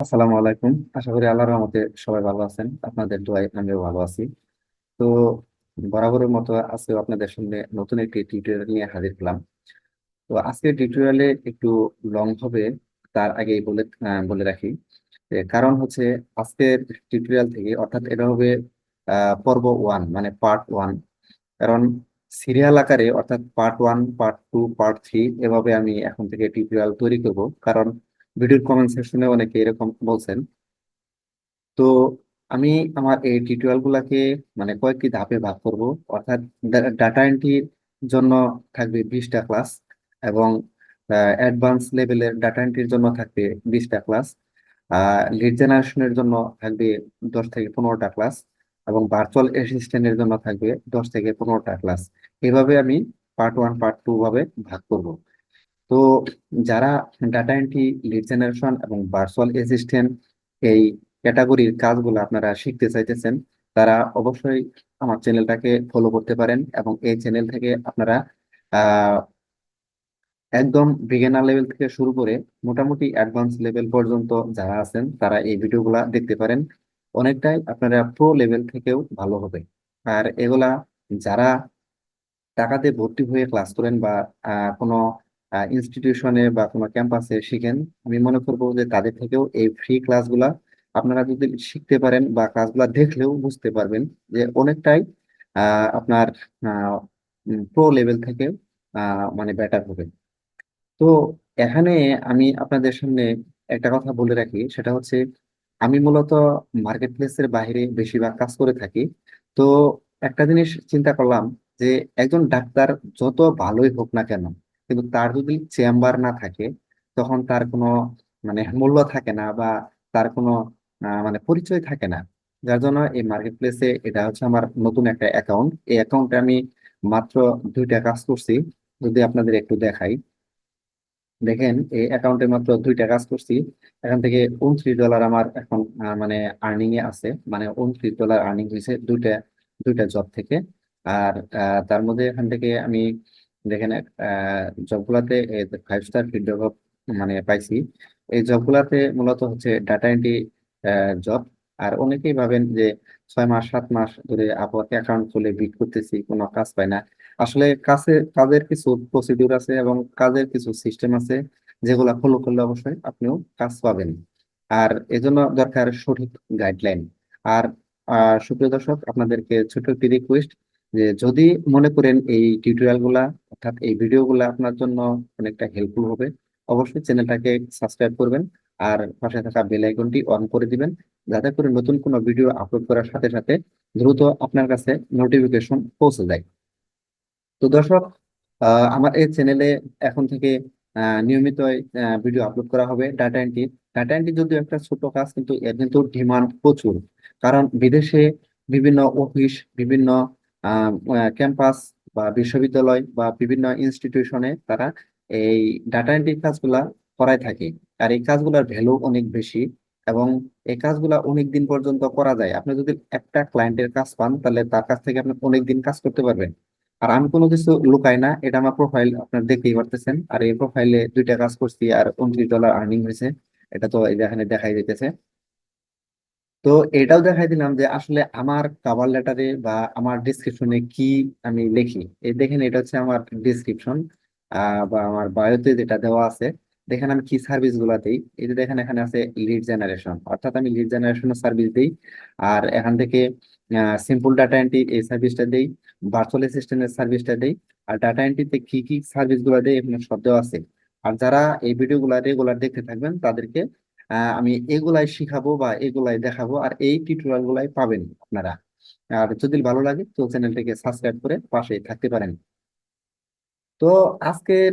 আসসালামু আলাইকুম। আশা করি আল্লাহর রহমতে সবাই ভালো আছেন। আপনাদের দোয়ায় আমিও ভালো আছি। তো বরাবরের মতো আজকে আপনাদের সামনে নতুন একটি টিউটোরিয়াল নিয়ে হাজির হলাম। তো আজকের টিউটোরিয়ালে একটু লং হবে, তার আগেই বলে রাখি যে কারণ হচ্ছে আজকের টিউটোরিয়াল থেকে, অর্থাৎ এটা হবে পর্ব ওয়ান, মানে পার্ট ওয়ান। কারণ সিরিয়াল আকারে, অর্থাৎ part one, part two, part three, এভাবে আমি এখন থেকে টিউটোরিয়াল তৈরি করব। কারণ ভিডিওর কমেন্ট সেকশনে অনেকে এরকম বলছেন। তো আমি আমার এই টিউটোরিয়াল গুলাকে মানে কয়েকটি ধাপে ভাগ করব। অর্থাৎ ডাটা এন্ট্রির জন্য থাকবে 20টা ক্লাস, এবং অ্যাডভান্স লেভেলের ডাটা এন্ট্রির জন্য থাকবে 20টা ক্লাস, লিড জেনারেশনের জন্য থাকবে 10 থেকে 15টা ক্লাস, এবং ভার্চুয়াল অ্যাসিস্ট্যান্টের জন্য থাকবে 10 থেকে 15টা ক্লাস। এভাবে আমি পার্ট ওয়ান, পার্ট টু ভাবে ভাগ করব। তো যারা ডাটা এন্ট্রি, লিড জেনারেশন এবং ভার্চুয়াল অ্যাসিস্ট্যান্ট এই ক্যাটাগরির কাজগুলো আপনারা শিখতে চাইতেছেন, তারা অবশ্যই আমার চ্যানেলটাকে ফলো করতে পারেন। এবং এই চ্যানেল থেকে আপনারা আহ একদম বিগিনার লেভেল থেকে শুরু করে মোটামুটি অ্যাডভান্স লেভেল পর্যন্ত যারা আছেন তারা এই ভিডিওগুলা দেখতে পারেন। অনেকটাই আপনারা প্রো লেভেল থেকেও ভালো হবে। আর এগুলা যারা টাকাতে ভর্তি হয়ে ক্লাস করেন বা কোনো ইনস্টিটিউশনে বা কোনো ক্যাম্পাসে শিখেন, আমি মনে করবো যে তাদের থেকেও এই ফ্রি ক্লাসগুলা আপনারা যদি শিখতে পারেন বা ক্লাসগুলা দেখলেও বুঝতে পারবেন যে অনেকটাই আপনার প্রো লেভেল থেকে মানে বেটার হবে। তো এখানে আমি আপনাদের সামনে একটা কথা বলে রাখি, সেটা হচ্ছে আমি মূলত মার্কেট প্লেসের বাইরে বেশিরভাগ কাজ করে থাকি। তো একটা জিনিস চিন্তা করলাম যে একজন ডাক্তার যত ভালোই হোক না কেন, কিন্তু তার যদি চেম্বার না থাকে, তখন তার কোনো মানে মূল্য থাকে না, বা তার কোনো মানে পরিচয় থাকে না। যার জন্য এই মার্কেট প্লেসে, এটা হচ্ছে আমার নতুন একটা অ্যাকাউন্ট, এই অ্যাকাউন্টে আমি মাত্র 2টা কাজ করছি। যদি আপনাদের একটু দেখাই, দেখেন এই অ্যাকাউন্টে মাত্র 2টা কাজ করছি। এখান থেকে $29 আমার এখন মানে আর্নিং এ আছে, মানে $29 আর্নিং হয়েছে দুইটা দুইটা জব থেকে। আর তার মধ্যে এখান থেকে আমি, দেখেন, জবগুলাতে 5 স্টার ফিডব্যাক মানে পাইছি। এই জবগুলাতে মূলত হচ্ছে ডাটা এন্ট্রি জব। আর অনেকেই ভাবেন যে 6 মাস 7 মাস ধরে আপওয়ার্ক অ্যাকাউন্ট খুলে বিট করতেছি, কোনো কাজ পাই না। আসলে কাজের কিছু প্রসিডিউর আছে এবং কাজের কিছু সিস্টেম আছে, যেগুলা ফলো করলে অবশ্যই আপনিও কাজ পাবেন। আর এজন্য দরকার সঠিক গাইডলাইন। আর সুপ্রিয় দর্শক, আপনাদেরকে ছোট একটি রিকোয়েস্ট, যে যদি মনে করেন এই টিউটোরিয়াল গুলা, অর্থাৎ এই ভিডিও গুলা আপনার জন্য অনেকটা হেল্পফুল হবে, অবশ্যই চ্যানেলটাকে সাবস্ক্রাইব করবেন। আর পাশে থাকা বেল আইকনটি অন করে দিবেন, যাতে করে নতুন কোনো ভিডিও আপলোড করার সাথে সাথে দ্রুত আপনার কাছে নোটিফিকেশন পৌঁছে যায়। তো দর্শক, আমার এই চ্যানেলে এখন থেকে নিয়মিত ভিডিও আপলোড করা হবে ডাটা এন্ট্রি। ডাটা এন্ট্রি যদিও একটা ছোট কাজ, কিন্তু এর কিন্তু ডিমান্ড প্রচুর। কারণ বিদেশে বিভিন্ন অফিস, বিভিন্ন ক্যাম্পাস বা বিশ্ববিদ্যালয় বা বিভিন্ন ইনস্টিটিউশনে তারা এই ডাটা এন্ট্রি কাজগুলা করায় থাকে। আর এই কাজগুলোর ভ্যালু অনেক বেশি, এবং এই কাজগুলা অনেক দিন পর্যন্ত করা যায়। আপনি যদি একটা ক্লায়েন্টের কাজ পান, তাহলে তার কাছ থেকে আপনি অনেক দিন কাজ করতে পারবেন। আর আমি কোনো কিছু লুকাই না, এটা আমার প্রোফাইল, আপনার দেখতেই পারতেছেন। আর এই প্রোফাইলে 2টা কাজ করছি আর $29 আর্নিং হয়েছে। এটা তো এই যে এখানে দেখাই দিতেছে। তো এটাও দেখাই দিলাম যে আসলে আমার কভার লেটারে বা আমার ডিসক্রিপশনে কি আমি লিখি। এই দেখেন, এটা হচ্ছে আমার ডিসক্রিপশন বা আমার বায়োতে যেটা দেওয়া আছে। দেখেন আমি কি সার্ভিস গুলা দিই। এই যে দেখেন, এখানে আছে লিড জেনারেশন, অর্থাৎ আমি লিড জেনারেশনের সার্ভিস দিই। আর এখান থেকে সিম্পল ডাটা এন্ট্রি এই সার্ভিসটা দিই, ভার্চুয়াল অ্যাসিস্ট্যান্টের সার্ভিসটা দিই। আর ডাটা এন্ট্রিতে কি কি সার্ভিস গুলা দেয় এখানে সব দেওয়া আছে। আর যারা এই ভিডিও গুলা রেগুলার দেখতে থাকবেন, তাদেরকে আমি এগুলাই শিখাবো বা এগুলাই দেখাবো, আর এই টিউটোরিয়াল গুলাই পাবেন আপনারা। আর যদি ভালো লাগে তো চ্যানেলটিকে সাবস্ক্রাইব করে পাশেই থাকতে পারেন। তো আজকের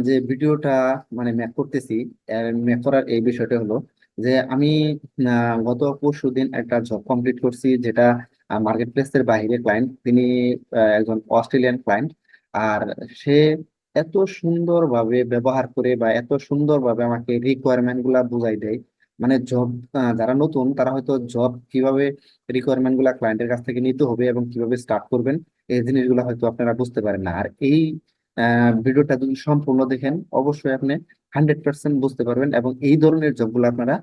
যে ভিডিওটা মানে মেক করতেছি, মেক করার এই বিষয়টা হলো যে আমি গত পরশু দিন একটা জব কমপ্লিট করছি, যেটা মার্কেট প্লেসের বাইরে ক্লায়েন্ট, তিনি একজন অস্ট্রেলিয়ান ক্লায়েন্ট। আর সে এত সুন্দরভাবে ব্যবহার করে বা এত সুন্দরভাবে আমাকে রিকোয়ারমেন্ট গুলা বুঝাই দেয়। মানে জব, যারা নতুন তারা হয়তো জব কিভাবে রিকোয়ারমেন্ট গুলা ক্লায়েন্টের কাছ থেকে নিতে হবে এবং কিভাবে স্টার্ট করবেন, এই জিনিসগুলো হয়তো আপনারা বুঝতে পারেন না। আর এই ভিডিওটা যদি সম্পূর্ণ দেখেন, অবশ্যই আপনি 100% বুঝতে পারবেন এবং এই ধরনের জবগুলো আপনারা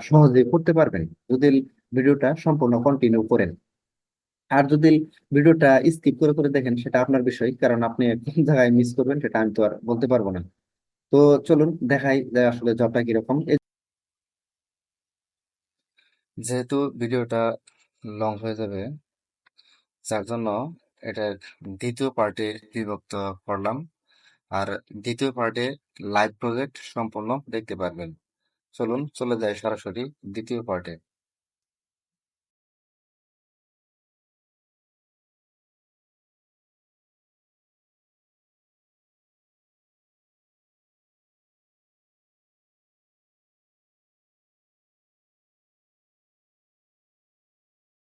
সহজেই করতে পারবেন যদি ভিডিওটা সম্পূর্ণ কন্টিনিউ করেন। আর যদি ভিডিওটা স্কিপ করে করে দেখেন সেটা আপনার বিষয়, কারণ আপনি কোন জায়গায় মিস করবেন সেটা আমি তো আর বলতে পারবো না। তো চলুন দেখাই যে আসলে জবটা কিরকম। যেহেতু ভিডিওটা লং হয়ে যাবে, যার জন্য এটার দ্বিতীয় পার্টে বিভক্ত করলাম। আর দ্বিতীয় পার্টে লাইভ প্রজেক্ট সম্পূর্ণ দেখতে পারবেন। চলুন চলে যাই সরাসরি দ্বিতীয় পার্টে।